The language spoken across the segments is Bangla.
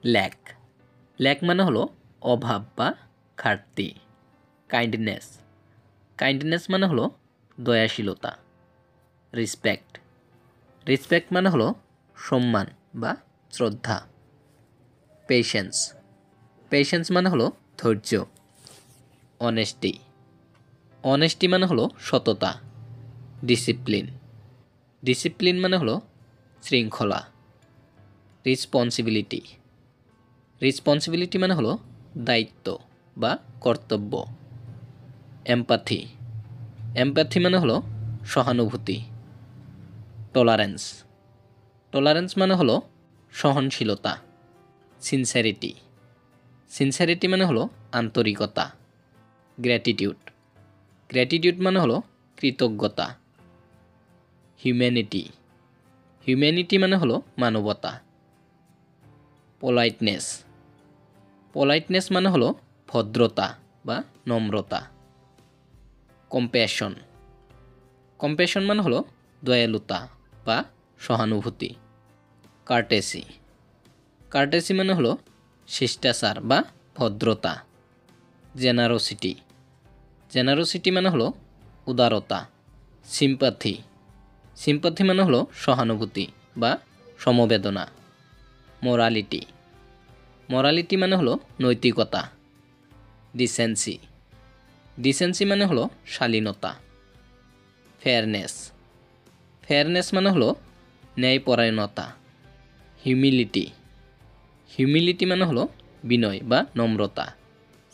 ল্যাক ল্যাক মানে হলো অভাব বা ঘাটতি। কাইন্ডনেস কাইন্ডনেস মানে হলো দয়াশীলতা। রেসপেক্ট রেসপেক্ট মানে হলো সম্মান বা শ্রদ্ধা। পেশেন্স পেশেন্স মানে হলো ধৈর্য। অনেস্টি অনেস্টি মানে হলো সততা। ডিসিপ্লিন ডিসিপ্লিন মানে হলো শৃঙ্খলা। রেসপন্সিবিলিটি রেসপন্সিবিলিটি মানে হলো দায়িত্ব বা কর্তব্য। এমপ্যাথি এমপ্যাথি মানে হলো সহানুভূতি। টলারেন্স টলারেন্স মানে হলো সহনশীলতা। সিনসিয়ারিটি সিনসিয়ারিটি মানে হলো আন্তরিকতা। গ্র্যাটিটিউড গ্র্যাটিটিউড মানে হলো কৃতজ্ঞতা। হিউম্যানিটি হিউম্যানিটি মানে হলো মানবতা। পোলাইটনেস পোলাইটনেস মানে হলো ভদ্রতা বা নম্রতা। কম্প্যাশন কম্প্যাশন মানে হলো দয়ালুতা বা সহানুভূতি। কার্টেসি কার্টেসি মানে হলো শিষ্টাচার বা ভদ্রতা। জেনারোসিটি জেনারোসিটি মানে হলো উদারতা। সিম্পাথি সিম্পাথি মানে হলো সহানুভূতি বা সমবেদনা। মোরালিটি মোরালিটি মানে হলো নৈতিকতা। ডিসেন্সি ডিসেন্সি মানে হলো শালীনতা। ফেয়ারনেস ফেয়ারনেস মানে হলো ন্যায়পরায়ণতা। হিউমিলিটি হিউমিলিটি মানে হলো বিনয় বা নম্রতা।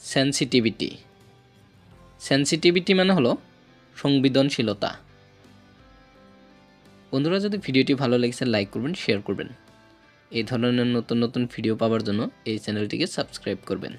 সেন্সিটিভিটি সেন্সিটিভিটি মানে হলো সংবেদনশীলতা। বন্ধুরা, যদি ভিডিওটি ভালো লেগেছে লাইক করবেন, শেয়ার করবেন। এই ধরনের নতুন নতুন ভিডিও পাওয়ার জন্য এই চ্যানেলটিকে সাবস্ক্রাইব করবেন।